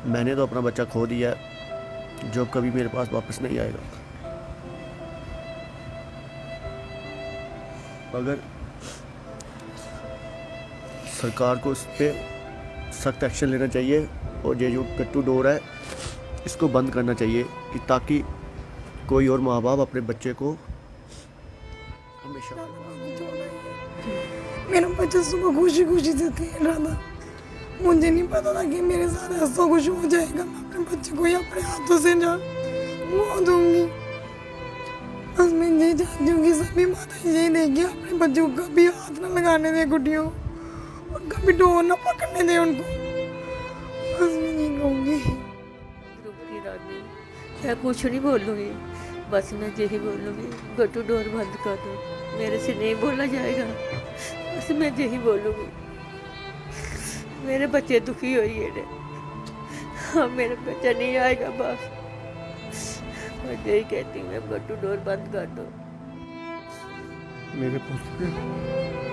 मैंने तो अपना बच्चा खो दिया है, जो कभी मेरे पास वापस नहीं आएगा। अगर सरकार को इस पर सख्त एक्शन लेना चाहिए और ये जो गट्टू डोर है इसको बंद करना चाहिए, कि ताकि कोई और माँ बाप अपने बच्चे को हमेशा। मेरा बच्चा सुबह खुशी खुशी से खेल रहा था, मुझे नहीं पता था कि मेरे साथ ऐसा कुछ हो जाएगा। मैं अपने बच्चे को ही अपने हाथों से जा वो दूंगी। बस मैं यही चाहती हूँ कि सभी माता यही देखिए अपने बच्चों को कभी हाथ न लगाने दे गुटियों और कभी डोर न पकड़ने दे उनको। बस मैं यही कहूँगी। मैं कुछ नहीं बोलूँगी, बस मैं यही बोलूँगी गट्टू डोर बंद कर दो। मेरे से नहीं बोला जाएगा, बस मैं यही बोलूँगी। मेरे बच्चे दुखी हुई है, हाँ मेरा बच्चा नहीं आएगा। बस मैं यही कहती हूँ, गट्टू डोर बंद कर दो। मेरे पोते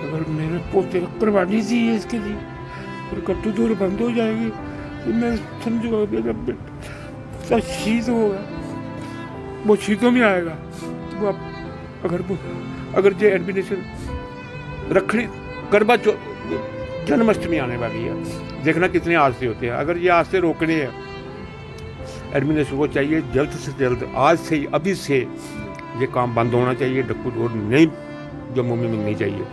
अगर मेरे पोते को कुर्बानी दी है इसके लिए और गट्टू डोर बंद हो जाएगी तो मैं समझूंगा मेरा बेटा शहीद होगा। वो शहीदों में आएगा। वो अगर जो एडमिनेशन रखनी गरबा जन्माष्टमी आने वाली है, देखना कितने हादसे होते हैं। अगर ये हादसे रोकने हैं, एडमिनेशन को चाहिए जल्द से जल्द, आज से ही अभी से ये काम बंद होना चाहिए। गट्टू डोर नहीं जम्मू में मिलनी चाहिए।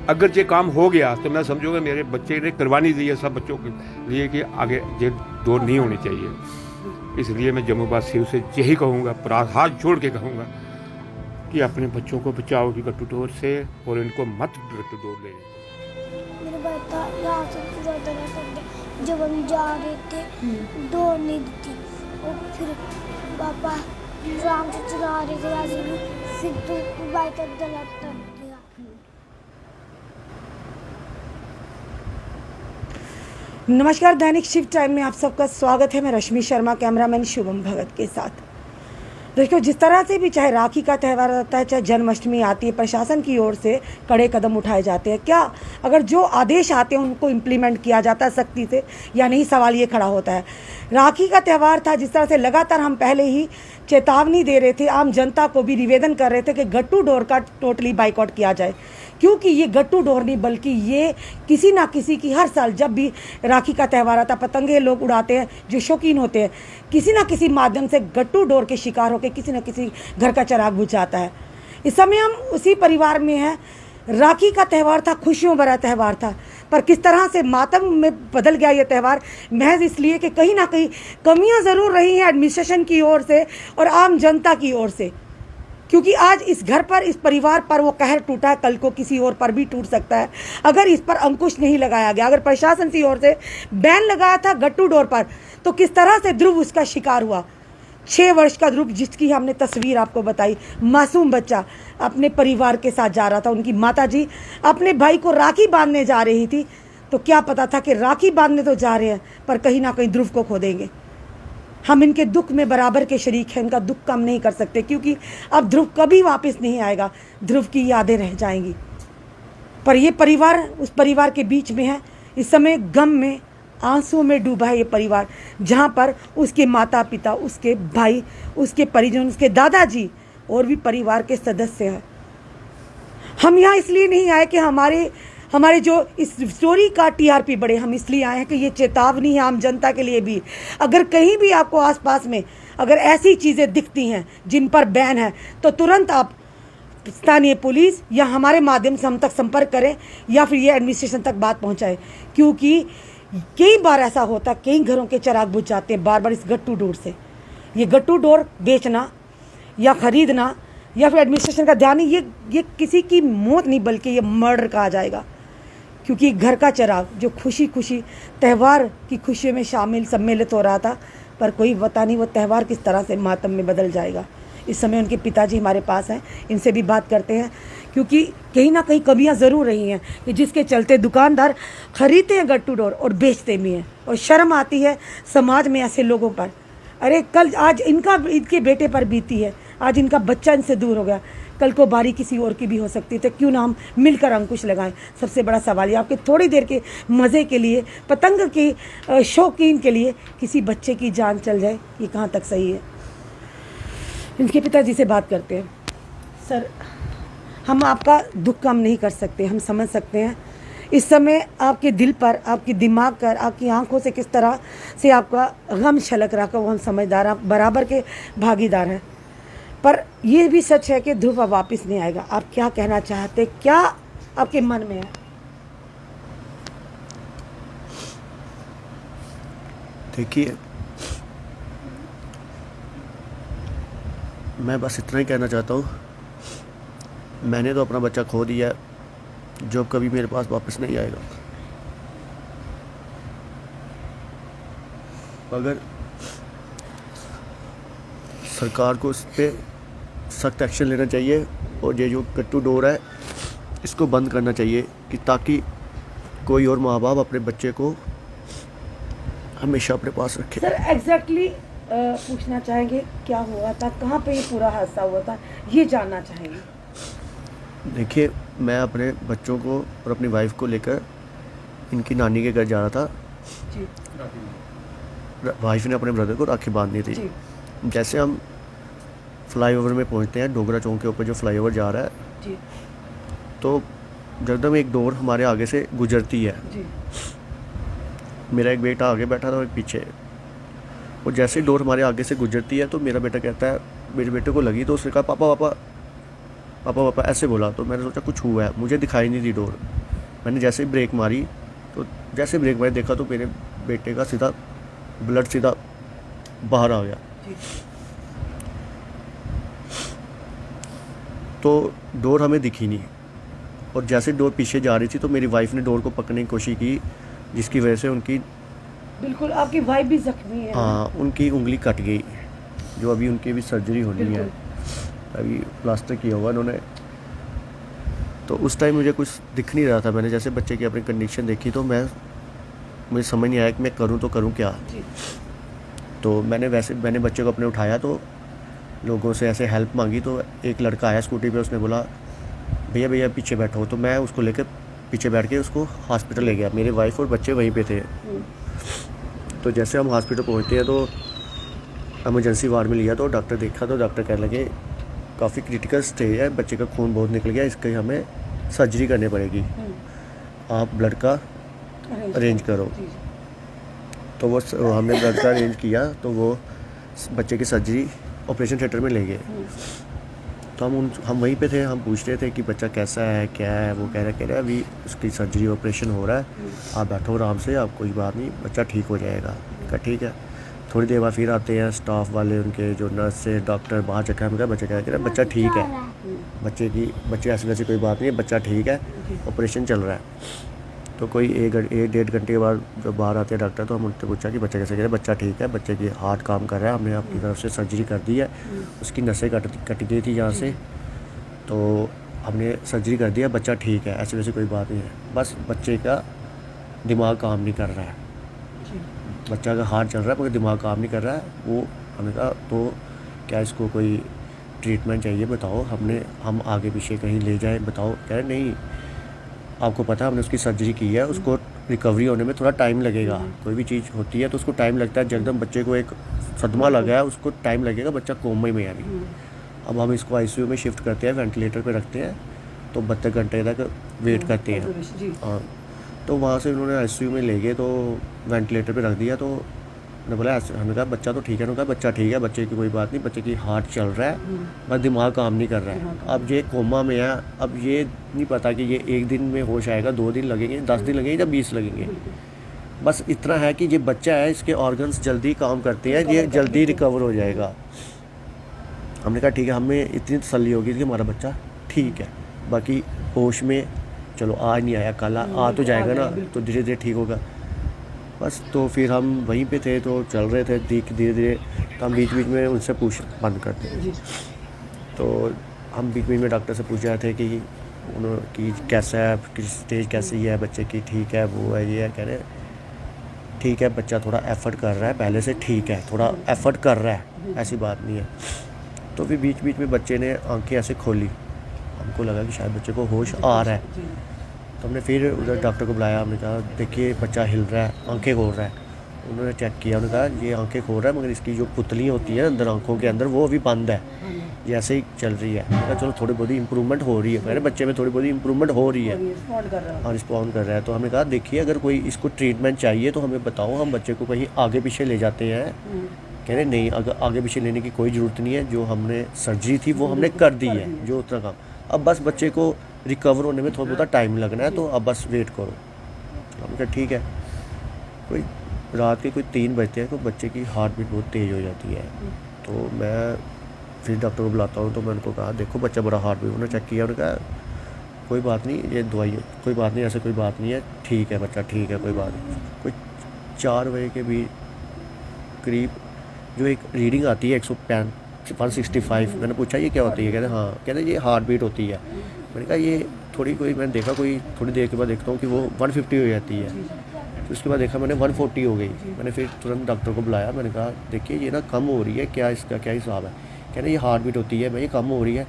अगर ये काम हो गया तो मैं समझूंगा मेरे बच्चे ने कुर्बानी दी है सब बच्चों के लिए कि आगे ये डोर नहीं होनी चाहिए। इसलिए मैं जम्मू वासियों से यही कहूँगा, हाथ जोड़ के कहूँगा कि अपने बच्चों को बचाओ कि गट्टू डोर से, और इनको मत गट्टू डोर ले। मेरा बेटा यहाँ से पूरा तरह सकते, जब हम जा रहे थे डोर नहीं दी और फिर पापा आराम से चला रहे थे ऐसे भी, फिर तो बाइक गलत कर दिया। नमस्कार, दैनिक शिफ्ट टाइम में आप सबका स्वागत है। मैं रश्मि शर्मा, कैमरामैन शुभम भगत के साथ। देखो, जिस तरह से भी चाहे राखी का त्यौहार आता है, चाहे जन्माष्टमी आती है, प्रशासन की ओर से कड़े कदम उठाए जाते हैं। क्या अगर जो आदेश आते हैं उनको इम्प्लीमेंट किया जाता है सख्ती से या नहीं, सवाल ये खड़ा होता है। राखी का त्यौहार था, जिस तरह से लगातार हम पहले ही चेतावनी दे रहे थे, आम जनता को भी निवेदन कर रहे थे कि गट्टू डोर का टोटली बाइकआउट किया जाए, क्योंकि ये गट्टू डोर नहीं बल्कि ये किसी ना किसी की, हर साल जब भी राखी का त्यौहार आता, पतंगे लोग उड़ाते हैं जो शौकीन होते हैं, किसी ना किसी माध्यम से गट्टू डोर के शिकार होकर किसी न किसी घर का चिराग बुझ जाता है। इस समय हम उसी परिवार में हैं। राखी का त्यौहार था, खुशियों भरा त्यौहार था, पर किस तरह से मातम में बदल गया ये त्यौहार, महज इसलिए कि कहीं ना कहीं कमियां ज़रूर रही हैं एडमिनिस्ट्रेशन की ओर से और आम जनता की ओर से। क्योंकि आज इस घर पर, इस परिवार पर वो कहर टूटा है, कल को किसी और पर भी टूट सकता है अगर इस पर अंकुश नहीं लगाया गया। अगर प्रशासन की ओर से बैन लगाया था गट्टू डोर पर, तो किस तरह से ध्रुव उसका शिकार हुआ। 6 वर्ष का ध्रुव, जिसकी हमने तस्वीर आपको बताई, मासूम बच्चा अपने परिवार के साथ जा रहा था। उनकी माताजी अपने भाई को राखी बांधने जा रही थी, तो क्या पता था कि राखी बांधने तो जा रहे हैं पर कहीं ना कहीं ध्रुव को खो देंगे। हम इनके दुख में बराबर के शरीक हैं, इनका दुख कम नहीं कर सकते, क्योंकि अब ध्रुव कभी वापस नहीं आएगा, ध्रुव की यादें रह जाएंगी। पर ये परिवार उस परिवार के बीच में है, इस समय गम में, आंसुओं में डूबा है ये परिवार, जहाँ पर उसके माता पिता, उसके भाई, उसके परिजन, उसके दादाजी और भी परिवार के सदस्य हैं। हम यहाँ इसलिए नहीं आए कि हमारे जो इस स्टोरी का टीआरपी बढ़े, हम इसलिए आए हैं कि ये चेतावनी है आम जनता के लिए भी। अगर कहीं भी आपको आसपास में अगर ऐसी चीज़ें दिखती हैं जिन पर बैन है, तो तुरंत आप स्थानीय पुलिस या हमारे माध्यम से हम तक संपर्क करें या फिर ये एडमिनिस्ट्रेशन तक बात पहुंचाएं, क्योंकि कई बार ऐसा होता है, कई घरों के चिराग बुझ जाते हैं बार बार इस गट्टू डोर से। ये गट्टू डोर बेचना या ख़रीदना या फिर एडमिनिस्ट्रेशन का ध्यान नहीं, ये किसी की मौत नहीं बल्कि ये मर्डर कहा जाएगा, क्योंकि घर का चिराग जो खुशी खुशी त्यौहार की खुशियों में सम्मिलित हो रहा था, पर कोई पता नहीं वो त्यौहार किस तरह से मातम में बदल जाएगा। इस समय उनके पिताजी हमारे पास हैं, इनसे भी बात करते हैं, क्योंकि कहीं ना कहीं कमियां ज़रूर रही हैं कि जिसके चलते दुकानदार खरीदते हैं गट्टू डोर और बेचते भी हैं, और शर्म आती है समाज में ऐसे लोगों पर। अरे कल आज इनके बेटे पर बीती है, आज इनका बच्चा इनसे दूर हो गया, कल को बारी किसी और की भी हो सकती है, तो क्यों ना हम मिलकर अंकुश लगाएं। सबसे बड़ा सवाल ये, आपके थोड़ी देर के मज़े के लिए, पतंग के शौकीन के लिए किसी बच्चे की जान चल जाए, ये कहाँ तक सही है। इनके पिताजी से बात करते हैं। सर, हम आपका दुख कम नहीं कर सकते, हम समझ सकते हैं इस समय आपके दिल पर, आपके दिमाग पर, आपकी आंखों से किस तरह से आपका गम छलक रहा, वो हम समझदार, आप बराबर के भागीदार हैं। पर यह भी सच है कि ध्रुव अब वापस नहीं आएगा। आप क्या कहना चाहते, क्या आपके मन में है? देखिए, मैं बस इतना ही कहना चाहता हूँ, मैंने तो अपना बच्चा खो दिया है, जो अब कभी मेरे पास वापस नहीं आएगा। अगर सरकार को इस पर सख्त एक्शन लेना चाहिए और ये जो कट्टू डोर है इसको बंद करना चाहिए, कि ताकि कोई और माँ बाप अपने बच्चे को हमेशा अपने पास रखे। सर, एग्जैक्टली पूछना चाहेंगे क्या हुआ था, कहाँ पे ये पूरा हादसा हुआ था, ये जानना चाहेंगे। देखिए, मैं अपने बच्चों को और अपनी वाइफ को लेकर इनकी नानी के घर जा रहा था। जी वाइफ ने अपने ब्रदर को राखी बांधनी थी। जी जैसे हम फ्लाईओवर में पहुंचते हैं, डोगरा चौक के ऊपर जो फ्लाईओवर जा रहा है, जी तो एकदम एक डोर हमारे आगे से गुजरती है। जी मेरा एक बेटा आगे बैठा था और एक पीछे। और जैसे डोर हमारे आगे से गुजरती है तो मेरा बेटा कहता है, मेरे बेटे को लगी तो उसने कहा पापा पापा पापा पापा ऐसे बोला। तो मैंने सोचा कुछ हुआ है, मुझे दिखाई नहीं दी डोर। मैंने जैसे ही ब्रेक मारी, तो जैसे ब्रेक मारी देखा तो मेरे बेटे का सीधा ब्लड सीधा बाहर आ गया। तो डोर हमें दिखी नहीं, और जैसे डोर पीछे जा रही थी तो मेरी वाइफ ने डोर को पकड़ने की कोशिश की, जिसकी वजह से उनकी, बिल्कुल, आपकी वाइफ भी जख्मी है। हाँ, उनकी उंगली कट गई, जो अभी उनकी भी सर्जरी होनी है, अभी प्लास्टर किया हुआ उन्होंने। तो उस टाइम मुझे कुछ दिख नहीं रहा था। मैंने जैसे बच्चे की अपनी कंडीशन देखी तो मुझे समझ नहीं आया कि मैं करूँ तो करूँ क्या। तो मैंने बच्चे को अपने उठाया, तो लोगों से ऐसे हेल्प मांगी। तो एक लड़का आया स्कूटी पे, उसने बोला भैया भैया पीछे बैठो। तो मैं उसको लेकर पीछे बैठ के उसको हॉस्पिटल ले गया। मेरे वाइफ और बच्चे वहीं पे थे। तो जैसे हम हॉस्पिटल पहुँचते हैं तो एमरजेंसी वार्ड में लिया, तो डॉक्टर देखा तो डॉक्टर कहने लगे काफ़ी क्रिटिकल स्टेज है, बच्चे का खून बहुत निकल गया, इसके हमें सर्जरी करनी पड़ेगी, आप ब्लड का अरेंज करो। तो वो हमने ब्लड का अरेंज किया, तो वो बच्चे की सर्जरी ऑपरेशन थिएटर में ले गए। तो हम वहीं पे थे, हम पूछ रहे थे कि बच्चा कैसा है, क्या है। वो कह रहा है अभी उसकी सर्जरी ऑपरेशन हो रहा है, आप बैठो आराम से, आप कोई बात नहीं, बच्चा ठीक हो जाएगा। कहा ठीक है। थोड़ी देर बाद फिर आते हैं स्टाफ वाले, उनके जो नर्स से डॉक्टर बाहर चेक करा, बच्चा कह रहा है बच्चा ठीक है, बच्चे ऐसी वैसी कोई बात नहीं है, बच्चा ठीक है, ऑपरेशन चल रहा है। तो कोई एक डेढ़ घंटे के बाद जब बाहर आते हैं डॉक्टर, तो हम उनसे पूछा कि बच्चा कैसे कह रहे हैं। बच्चा ठीक है, बच्चे की हार्ट काम कर रहा है, हमने अपनी तरफ से सर्जरी कर दी है, उसकी नसें कट गई थी यहाँ से, तो हमने सर्जरी कर दिया, बच्चा ठीक है, ऐसी वैसी कोई बात नहीं है, बस बच्चे का दिमाग काम नहीं कर रहा है, बच्चा का हार्ट चल रहा है मगर दिमाग काम नहीं कर रहा है। वो हमने कहा तो क्या इसको कोई ट्रीटमेंट चाहिए बताओ, हम आगे पीछे कहीं ले जाएं, बताओ। कह रहे नहीं, आपको पता है हमने उसकी सर्जरी की है, उसको रिकवरी होने में थोड़ा टाइम लगेगा। कोई भी चीज़ होती है तो उसको टाइम लगता है, एकदम बच्चे को एक सदमा लगा है, उसको टाइम लगेगा, बच्चा कोमा में है अभी। अब हम इसको आईसीयू में शिफ्ट करते हैं, वेंटिलेटर पे रखते हैं, तो 72 घंटे तक वेट करते हैं। हाँ, तो वहाँ से उन्होंने आईसीयू में ले गए, तो वेंटिलेटर पे रख दिया। तो उन्होंने बोला, हमने कहा बच्चा तो ठीक है, उन्होंने कहा बच्चा ठीक है, बच्चे की कोई बात नहीं, बच्चे की हार्ट चल रहा है, बस दिमाग काम नहीं कर रहा है। अब ये कोमा में है, अब ये नहीं पता कि ये 1 दिन में होश आएगा, 2 दिन लगेंगे, 10 दिन लगेंगे या 20 लगेंगे। बस इतना है कि ये बच्चा है, इसके ऑर्गन्स जल्दी काम करते हैं, ये जल्दी रिकवर हो जाएगा। हमने कहा ठीक है, हमें इतनी तसल्ली होगी कि हमारा बच्चा ठीक है, बाकी होश में चलो आज नहीं आया, कल आ तो जाएगा ना, तो धीरे धीरे ठीक होगा बस। तो फिर हम वहीं पे थे, तो चल रहे थे धीरे धीरे, तो हम बीच बीच में उनसे पूछ बंद करते थे। तो हम बीच बीच में डॉक्टर से पूछ रहे थे कि कैसा है, किस स्टेज कैसी है बच्चे की, ठीक है, वो है, ये है। कह रहे ठीक है, बच्चा थोड़ा एफर्ट कर रहा है, पहले से ठीक है, थोड़ा एफर्ट कर रहा है, ऐसी बात नहीं है। तो फिर बीच बीच में बच्चे ने आंखें ऐसे खोली, हमको लगा कि शायद बच्चे को होश आ रहा है। तो हमने फिर उधर डॉक्टर को बुलाया, हमने कहा देखिए बच्चा हिल रहा है, आंखें खोल रहा है। उन्होंने चेक किया, उन्होंने कहा ये आंखें खोल रहा है मगर इसकी जो पुतली होती है अंदर आंखों के अंदर वो अभी बंद है, ये ऐसे ही चल रही है। मैंने कहा चलो थोड़ी बहुत इंप्रूवमेंट हो रही है, मेरे बच्चे में थोड़ी बहुत इंप्रूवमेंट हो रही है और रिस्पॉन्ड कर रहा है। तो हमने कहा देखिए अगर कोई इसको ट्रीटमेंट चाहिए तो हमें बताओ, हम बच्चे को कहीं आगे पीछे ले जाते हैं। कह रहे नहीं, अगर आगे पीछे लेने की कोई ज़रूरत नहीं है, जो हमने सर्जरी थी वो हमने कर दी है, जो उतना काम, अब बस बच्चे को रिकवर होने में थोड़ा बहुत टाइम लगना है, तो अब बस वेट करो। हमने कहा ठीक है। कोई रात के कोई 3 बजते हैं तो बच्चे की हार्ट बीट बहुत तेज़ हो जाती है। तो मैं फिर डॉक्टर को बुलाता हूँ, तो मैं उनको कहा देखो बच्चा बड़ा हार्ट बीट, उन्होंने चेक किया, उन्होंने कहा कोई बात नहीं, ये दवाई कोई बात नहीं, ऐसे कोई बात नहीं है, ठीक है बच्चा ठीक है, कोई बात नहीं। कोई 4 बजे के भी करीब जो एक रीडिंग आती है 165, मैंने पूछा ये क्या होती है, कहते हाँ, कहते ये हार्ट बीट होती है। मैंने कहा ये थोड़ी कोई, मैंने देखा कोई थोड़ी देर के बाद देखता हूँ कि वो 150 हो जाती है। तो उसके बाद देखा मैंने 140 हो गई। मैंने फिर तुरंत डॉक्टर को बुलाया, मैंने कहा देखिए ये ना कम हो रही है, क्या इसका क्या हिसाब है। कह रहे ये हार्ट बीट होती है, मैं ये कम हो रही है,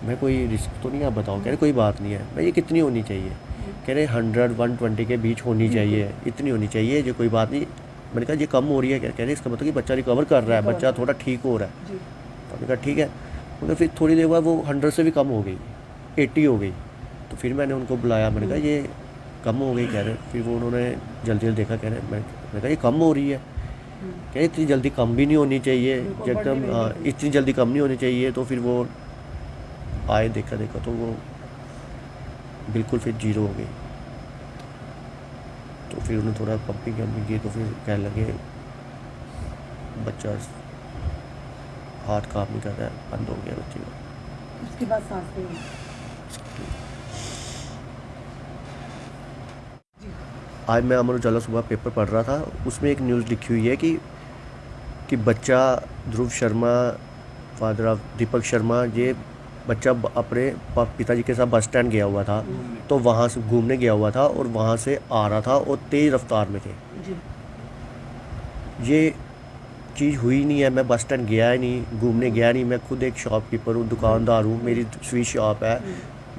मैं कोई रिस्क तो नहीं, आप बताओ। कह रहे कोई बात नहीं है। मैं ये कितनी होनी चाहिए, कह रहे 100-120 के बीच होनी चाहिए, इतनी होनी चाहिए, जो कोई बात नहीं। मैंने कहा ये कम हो रही है, कह रहे इसका मतलब कि बच्चा रिकवर कर रहा है, बच्चा थोड़ा ठीक हो रहा है। तो मैंने कहा ठीक है। मगर फिर थोड़ी देर बाद वो 100 से भी कम हो गई, 80 हो गई। तो फिर मैंने उनको बुलाया, मैंने कहा ये कम हो गई, कह रहे। फिर वो उन्होंने जल्दी जल्दी देखा, कह रहे मैंने कहा ये कम हो रही है, कह रहे इतनी जल्दी कम भी नहीं होनी चाहिए, एकदम इतनी जल्दी कम नहीं होनी चाहिए। तो फिर वो आए, देखा तो वो बिल्कुल फिर 0 हो गई। तो फिर उन्होंने थोड़ा पंपिंग की, तो फिर कहने लगे बच्चा हार्ट काम नहीं कर रहा है, बंद हो गया बच्चे का। उसके बाद सांस नहीं। आज मैं अमर उजाला सुबह पेपर पढ़ रहा था, उसमें एक न्यूज़ लिखी हुई है कि बच्चा ध्रुव शर्मा, फादर ऑफ दीपक शर्मा, ये बच्चा अपने पिताजी के साथ बस स्टैंड गया हुआ था, तो वहाँ से घूमने गया हुआ था और वहाँ से आ रहा था और तेज़ रफ्तार में थे। ये चीज़ हुई नहीं है, मैं बस स्टैंड गया ही नहीं, घूमने गया नहीं, मैं खुद एक शॉपकीपर हूँ, दुकानदार हूँ, मेरी स्वीट शॉप है,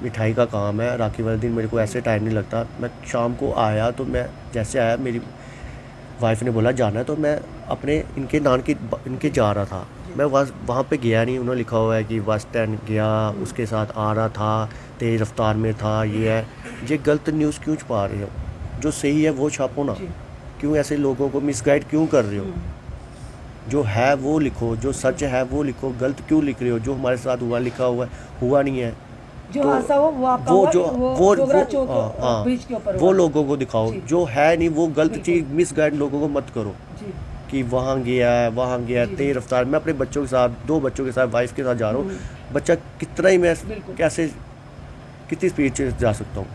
मिठाई का काम है। राखी वाले दिन मेरे को ऐसे टाइम नहीं लगता। मैं शाम को आया, तो मैं जैसे आया मेरी वाइफ ने बोला जाना है, तो मैं अपने इनके जा रहा था। मैं वहाँ पे गया नहीं, उन्होंने लिखा हुआ है कि बस स्टैंड गया, उसके साथ आ रहा था, तेज़ रफ्तार में था, ये है। ये गलत न्यूज़ क्यों छुपा रहे हो? जो सही है वो छापो ना, क्यों ऐसे लोगों को मिसगाइड क्यों कर रहे हो? जो है वो लिखो, जो सच है वो लिखो, गलत क्यों लिख रहे हो? जो हमारे साथ हुआ लिखा हुआ है, हुआ नहीं है, जो तो हादसा हो वो आपका वो हुआ, जो वो ब्रिज के ऊपर वो हुआ। लोगों को दिखाओ, जो है नहीं वो गलत बिल्कुल। चीज़ मिसगाइड लोगों को मत करो जी। कि वहाँ गया है तेज़ रफ्तार। मैं अपने बच्चों के साथ, 2 बच्चों के साथ, वाइफ के साथ जा रहा हूँ, बच्चा कितना ही मैं बिल्कुल। कैसे कितनी स्पीड से जा सकता हूँ।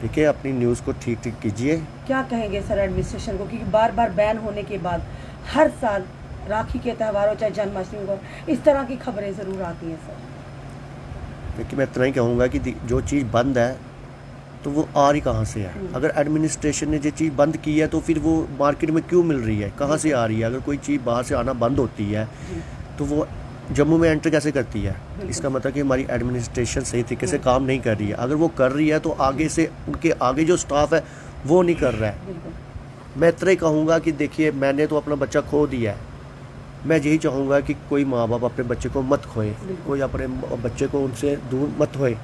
देखिए अपनी न्यूज़ को ठीक कीजिए। क्या कहेंगे सर एडमिनिस्ट्रेशन को, क्योंकि बार बार बैन होने के बाद हर साल राखी के त्योहारों चाहे जन्माष्टमी को इस तरह की खबरें ज़रूर आती हैं सर। देखिए मैं इतना ही कहूँगा कि जो चीज़ बंद है तो वो आ रही कहाँ से है? अगर एडमिनिस्ट्रेशन ने जो चीज़ बंद की है तो फिर वो मार्केट में क्यों मिल रही है, कहाँ से आ रही है? अगर कोई चीज़ बाहर से आना बंद होती है तो वो जम्मू में एंटर कैसे करती है? इसका मतलब कि हमारी एडमिनिस्ट्रेशन सही तरीके से काम नहीं कर रही है। अगर वो कर रही है तो आगे से उनके आगे जो स्टाफ है वो नहीं कर रहा है। मैं इतना ही कहूँगा कि देखिए मैंने तो अपना बच्चा खो दिया है, मैं यही चाहूँगा कि कोई माँ बाप अपने बच्चे को मत खोए, कोई अपने बच्चे को उनसे दूर मत होए।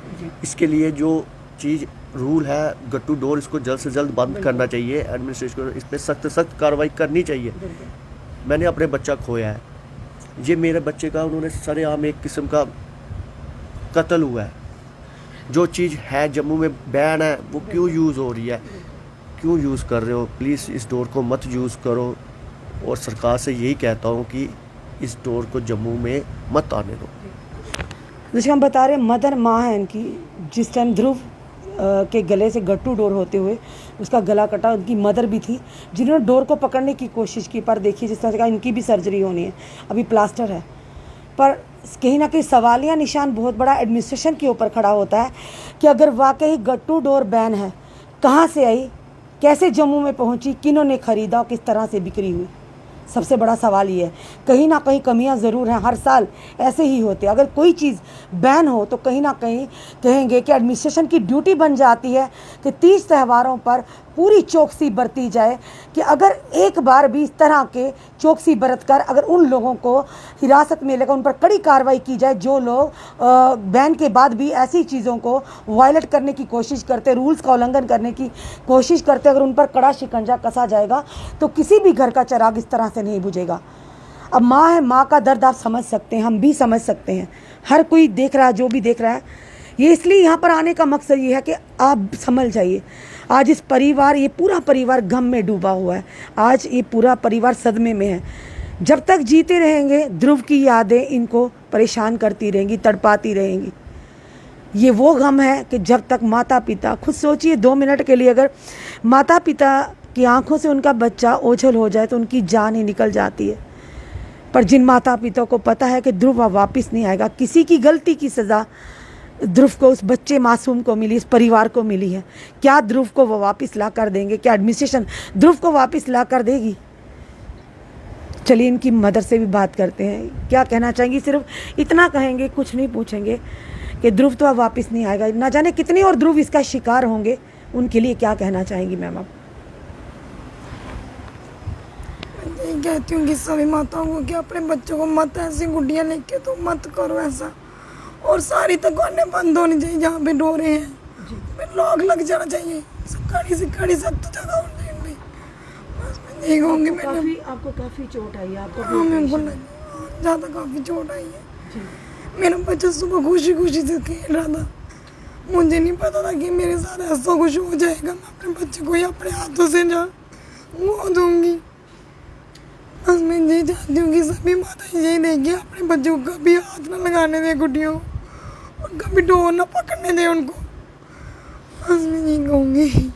इसके लिए जो चीज़ रूल है गट्टू डोर, इसको जल्द से जल्द बंद करना चाहिए। एडमिनिस्ट्रेशन को इस पर सख्त कार्रवाई करनी चाहिए। मैंने अपने बच्चा खोया है, ये मेरे बच्चे का उन्होंने सरेआम एक किस्म का कत्ल हुआ है। जो चीज़ है जम्मू में बैन है वो क्यों यूज़ हो रही है, क्यों यूज़ कर रहे हो? प्लीज़ इस डोर को मत यूज़ करो और सरकार से यही कहता हूँ कि इस डोर को जम्मू में मत आने दो। जैसे हम बता रहे मदर माँ है इनकी, जिस टाइम ध्रुव के गले से गट्टू डोर होते हुए उसका गला कटा, उनकी मदर भी थी जिन्होंने डोर को पकड़ने की कोशिश की। पर देखिए जिस तरह का इनकी भी सर्जरी होनी है, अभी प्लास्टर है, पर कहीं ना कहीं सवालिया निशान बहुत बड़ा एडमिनिस्ट्रेशन के ऊपर खड़ा होता है कि अगर वाकई गट्टू डोर बैन है, कहाँ से आई, कैसे जम्मू में पहुंची, किन्होंने खरीदा, किस तरह से बिक्री हुई। सबसे बड़ा सवाल ये है। कहीं ना कहीं कमियां ज़रूर हैं, हर साल ऐसे ही होते हैं। अगर कोई चीज़ बैन हो तो कहीं ना कहीं कहेंगे कि एडमिनिस्ट्रेशन की ड्यूटी बन जाती है कि तीज त्योहारों पर पूरी चौकसी बरती जाए, कि अगर एक बार भी इस तरह के चौकसी बरत कर अगर उन लोगों को हिरासत में लेकर उन पर कड़ी कार्रवाई की जाए जो लोग बैन के बाद भी ऐसी चीज़ों को वायलेट करने की कोशिश करते, रूल्स का उल्लंघन करने की कोशिश करते, अगर उन पर कड़ा शिकंजा कसा जाएगा तो किसी भी घर का चिराग इस तरह से नहीं बुझेगा। अब माँ है, माँ का दर्द आप समझ सकते हैं, हम भी समझ सकते हैं, हर कोई देख रहा है, जो भी देख रहा है। ये इसलिए यहाँ पर आने का मकसद ये है कि आप समझ जाइए, आज इस परिवार, ये पूरा परिवार गम में डूबा हुआ है। आज ये पूरा परिवार सदमे में है। जब तक जीते रहेंगे ध्रुव की यादें इनको परेशान करती रहेंगी, तड़पाती रहेंगी। ये वो गम है कि जब तक माता पिता, खुद सोचिए 2 मिनट के लिए अगर माता पिता की आंखों से उनका बच्चा ओझल हो जाए तो उनकी जान ही निकल जाती है। पर जिन माता पिता को पता है कि ध्रुव वापस नहीं आएगा, किसी की गलती की सज़ा ध्रुव को, उस बच्चे मासूम को मिली, इस परिवार को मिली है, क्या ध्रुव को वो वापस ला कर देंगे? क्या एडमिनिस्ट्रेशन ध्रुव को वापस ला कर देगी? चलिए इनकी मदर से भी बात करते हैं, क्या कहना चाहेंगी। सिर्फ इतना कहेंगे, कुछ नहीं पूछेंगे कि ध्रुव तो अब वापस नहीं आएगा। ना जाने कितने और ध्रुव इसका शिकार होंगे, उनके लिए क्या कहना चाहेंगी मैम आप? यही कहती हूँ कि सभी माताओं को कि अपने बच्चों को मत ऐसी गुड्डियाँ लेके तो मत करो ऐसा। और सारी दुकानें बंद होनी चाहिए जहाँ पे डोरे हैं, फिर लॉक लग जाना चाहिए, कड़ी से कड़ी सख्त जगह होनी चाहिए। बस मैं यही कहूँगी। मैंने आपको काफ़ी चोट आई है? आपको हाँ, मेरे को ज़्यादा काफ़ी चोट आई है। मेरा बच्चा सुबह खुशी खुशी से खेल रहा था, मुझे नहीं पता था कि मेरे साथ ऐसा कुछ हो जाएगा। मैं अपने बच्चे को ही अपने हाथों से वो दूंगी। बस मैं यही चाहती हूँ कि सभी माता यही देखिए, अपने बच्चों को कभी हाथ ना लगाने दें गुड्डियों, और कभी डोर ना पकड़ने दें उनको। बस मैं यही कहूँगी।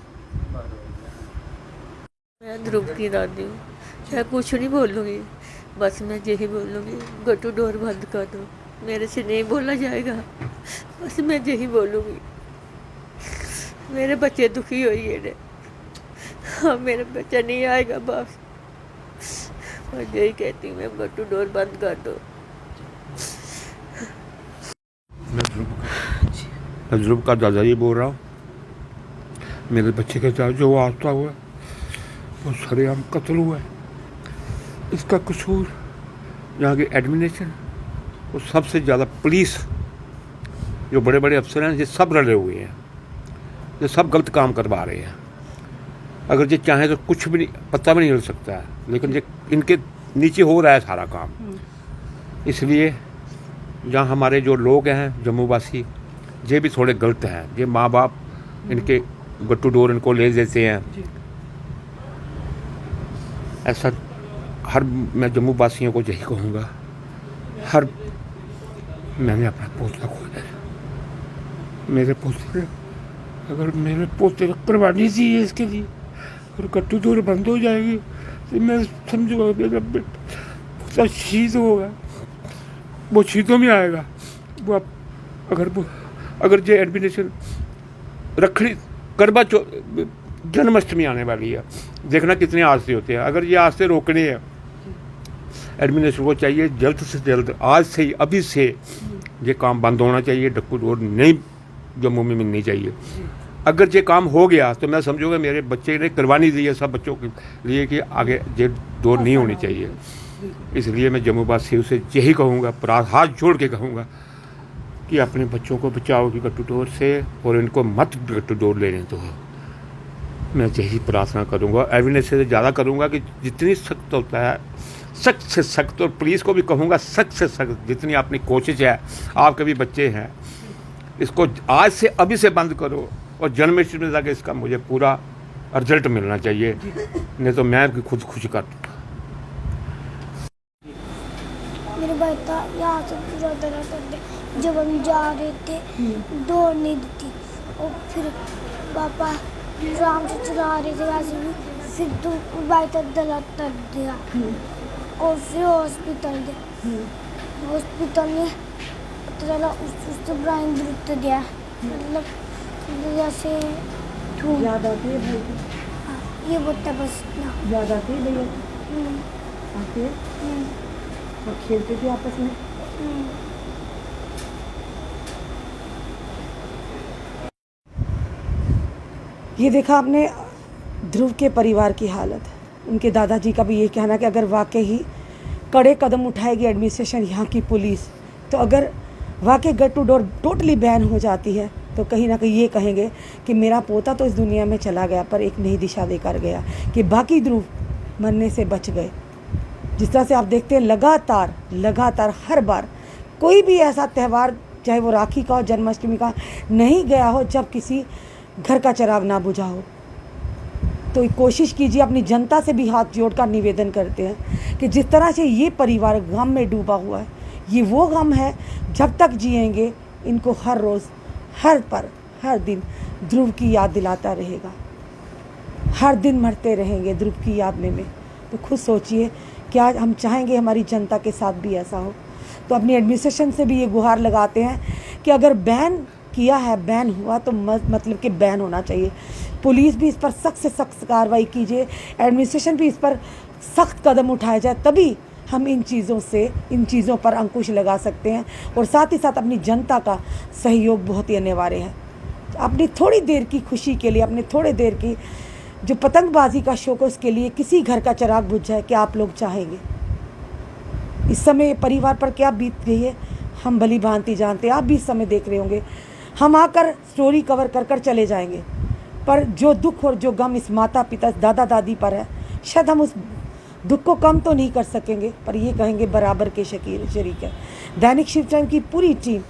मैं ध्रुव की दादी हूँ, मैं कुछ नहीं बोलूँगी, बस मैं यही बोलूँगी, गट्टू डोर बंद कर दो। मेरे से नहीं बोला जाएगा, बस मैं यही बोलूँगी। मेरे बच्चे दुखी हुई है, हाँ मेरा बच्चा नहीं आएगा वापस। मैं यही कहती हूँ, मैं गट्टू डोर बंद कर दो। मैं ध्रुव का दादा ही बोल रहा हूँ। मेरे बच्चे के साथ जो हादसा हुआ वो सरेआम कत्ल हुआ है। इसका कसूर यहाँ की एडमिनिस्ट्रेशन और सबसे ज़्यादा पुलिस, जो बड़े बड़े अफसर हैं, ये सब रले हुए हैं, ये सब गलत काम करवा रहे हैं। अगर ये चाहें तो कुछ भी नहीं, पता भी नहीं चल सकता है, लेकिन ये इनके नीचे हो रहा है सारा काम। इसलिए जहाँ हमारे जो लोग हैं जम्मू वासी, ये भी थोड़े गलत हैं। ये माँ बाप इनके गट्टू डोर इनको ले देते हैं। ऐसा हर मैं जम्मू वासियों को यही कहूँगा, हर मैंने अपना पोता खो दिया। मेरे पोते, अगर मेरे पोते को कुर्बानी दी है इसके लिए, और गट्टू डोर बंद हो जाएगी तो मैं समझूंगा मेरा बेटा शहीद होगा, वो शहीदों में आएगा। वो अगर ये एडमिनिस्ट्रेशन रखड़ी करवा जन्माष्टमी आने वाली है, देखना कितने हादसे होते हैं। अगर ये हादसे रोकने हैं, एडमिनिस्ट्रेशन को चाहिए जल्द से जल्द, आज से ही, अभी से ये काम बंद होना चाहिए। गट्टू डोर नहीं जम्मू में मिलनी चाहिए। अगर ये काम हो गया तो मैं समझूंगा मेरे बच्चे ने कुर्बानी दी है सब बच्चों के लिए कि आगे ये डोर नहीं होनी चाहिए। इसलिए मैं जम्मू वासियों से यही कहूँगा, हाथ जोड़ के कहूँगा कि अपने बच्चों को बचाओ कि गट्टू डोर से, और इनको मत गट्टू डोर लेने दो। मैं यही प्रार्थना करूँगा, एविडेंस से ज़्यादा करूँगा कि जितनी सख्त होता है सख्त से सख्त, और पुलिस को भी कहूँगा सख्त से सख्त, जितनी अपनी कोशिश है, आपके भी बच्चे हैं, इसको आज से अभी से बंद करो, और जन्माष्टमी में जाके इसका मुझे पूरा रिजल्ट मिलना चाहिए, नहीं तो मैं खुद खुश कर दूँगा। मेरे भाई था यहाँ से पूरा दर्द करते, जब हम जा रहे थे दौड़ नहीं दी, और फिर पापा आराम से चला रहे थे वैसे भी, फिर तो भाई तक दर्द कर दिया, और फिर हॉस्पिटल गए। हॉस्पिटल में पता चला उससे ब्रेन गिरते दिया, मतलब जैसे याद आती है भाई की? हाँ, ये बोलता बस ना याद आती है भैया? आते हैं और खेलते थे आपस में। ये देखा आपने ध्रुव के परिवार की हालत। उनके दादाजी का भी ये कहना कि अगर वाकई ही कड़े कदम उठाएगी एडमिनिस्ट्रेशन, यहाँ की पुलिस, तो अगर वाकई गट टू डोर टोटली बैन हो जाती है तो कहीं ना कहीं ये कहेंगे कि मेरा पोता तो इस दुनिया में चला गया पर एक नई दिशा देकर गया, कि बाकी ध्रुव मरने से बच गए। जिस तरह से आप देखते हैं लगातार हर बार कोई भी ऐसा त्यौहार, चाहे वो राखी का हो, जन्माष्टमी का, नहीं गया हो जब किसी घर का चिराग ना बुझा हो। तो कोशिश कीजिए, अपनी जनता से भी हाथ जोड़कर निवेदन करते हैं कि जिस तरह से ये परिवार गम में डूबा हुआ है, ये वो गम है जब तक जिएंगे इनको हर रोज़, हर पल, हर दिन ध्रुव की याद दिलाता रहेगा। हर दिन मरते रहेंगे ध्रुव की याद में। तो खुद सोचिए, क्या हम चाहेंगे हमारी जनता के साथ भी ऐसा हो? तो अपनी एडमिनिस्ट्रेशन से भी ये गुहार लगाते हैं कि अगर बैन किया है, बैन हुआ तो मतलब कि बैन होना चाहिए। पुलिस भी इस पर सख्त से सख्त कार्रवाई कीजिए, एडमिनिस्ट्रेशन भी इस पर सख्त कदम उठाया जाए, तभी हम इन चीज़ों पर अंकुश लगा सकते हैं। और साथ ही साथ अपनी जनता का सहयोग बहुत ही अनिवार्य है। अपनी थोड़ी देर की खुशी के लिए, अपने थोड़े देर की जो पतंगबाजी का शौक है उसके लिए किसी घर का चिराग बुझ जाए, क्या आप लोग चाहेंगे? इस समय परिवार पर क्या बीत गई है हम भली भांति जानते हैं। आप भी इस समय देख रहे होंगे, हम आकर स्टोरी कवर कर चले जाएंगे, पर जो दुख और जो गम इस माता पिता, दादा दादी पर है, शायद हम उस दुख को कम तो नहीं कर सकेंगे, पर ये कहेंगे बराबर के शरीक है। दैनिक शिव टाइम की पूरी टीम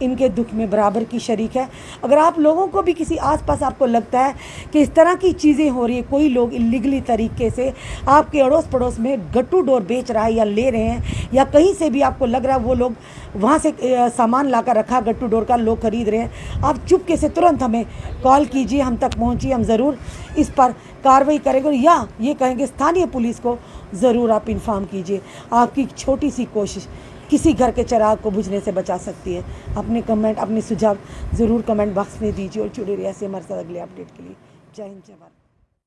इनके दुख में बराबर की शरीक है। अगर आप लोगों को भी किसी आसपास आपको लगता है कि इस तरह की चीज़ें हो रही है, कोई लोग इलीगली तरीके से आपके अड़ोस पड़ोस में गट्टू डोर बेच रहा है या ले रहे हैं, या कहीं से भी आपको लग रहा है वो लोग वहाँ से सामान लाकर रखा गट्टू डोर का, लोग खरीद रहे हैं, आप चुपके से तुरंत हमें कॉल कीजिए, हम तक पहुँचिए, हम ज़रूर इस पर कार्रवाई करेंगे। या ये कहेंगे स्थानीय पुलिस को ज़रूर आप इन्फॉर्म कीजिए। आपकी छोटी सी कोशिश किसी घर के चिराग को बुझने से बचा सकती है। अपने कमेंट, अपने सुझाव ज़रूर कमेंट बॉक्स में दीजिए और जुड़े रहिए ऐसे हमारे साथ अगले अपडेट के लिए। जय हिंद, जय भारत।